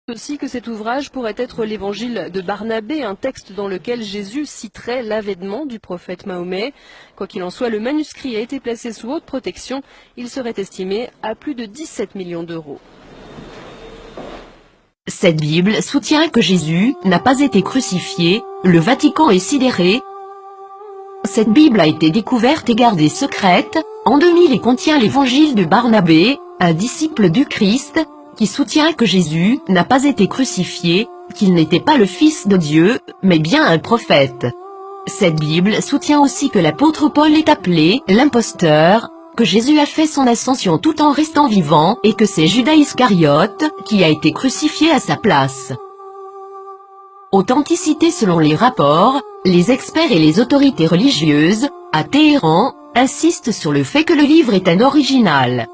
Aussi que cet ouvrage pourrait être l'évangile de Barnabé, un texte dans lequel Jésus citerait l'avènement du prophète Mahomet. Quoi qu'il en soit, le manuscrit a été placé sous haute protection. Il serait estimé à plus de 17 millions d'euros. Cette Bible soutient que Jésus n'a pas été crucifié, le Vatican est sidéré. Cette Bible a été découverte et gardée secrète, en 2000 et contient l'évangile de Barnabé, un disciple du Christ, qui soutient que Jésus n'a pas été crucifié, qu'il n'était pas le Fils de Dieu, mais bien un prophète. Cette Bible soutient aussi que l'apôtre Paul est appelé l'imposteur, que Jésus a fait son ascension tout en restant vivant et que c'est Judas Iscariote qui a été crucifié à sa place. Authenticité selon les rapports, les experts et les autorités religieuses, à Téhéran, insistent sur le fait que le livre est un original.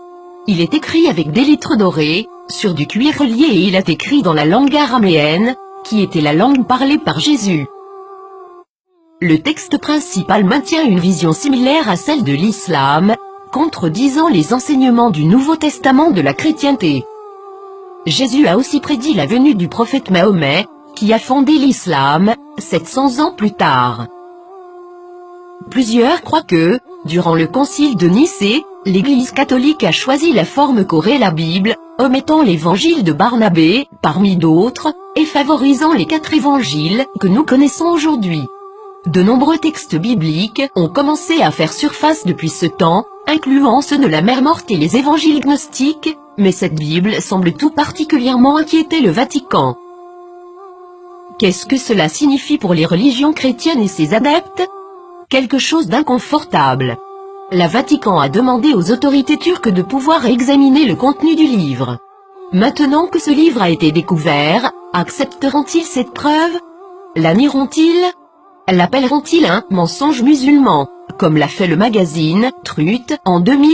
Il est écrit avec des lettres dorées, sur du cuir relié et il est écrit dans la langue araméenne, qui était la langue parlée par Jésus. Le texte principal maintient une vision similaire à celle de l'islam, contredisant les enseignements du Nouveau Testament de la chrétienté. Jésus a aussi prédit la venue du prophète Mahomet, qui a fondé l'islam, 700 ans plus tard. Plusieurs croient que, durant le concile de Nicée, l'Église catholique a choisi la forme qu'aurait la Bible, omettant l'évangile de Barnabé, parmi d'autres, et favorisant les 4 évangiles que nous connaissons aujourd'hui. De nombreux textes bibliques ont commencé à faire surface depuis ce temps, incluant ceux de la Mère morte et les évangiles gnostiques, mais cette Bible semble tout particulièrement inquiéter le Vatican. Qu'est-ce que cela signifie pour les religions chrétiennes et ses adeptes? Quelque chose d'inconfortable. Le Vatican a demandé aux autorités turques de pouvoir examiner le contenu du livre. Maintenant que ce livre a été découvert, accepteront-ils cette preuve? La nieront-ils? L'appelleront-ils un mensonge musulman, comme l'a fait le magazine Truth en 2000?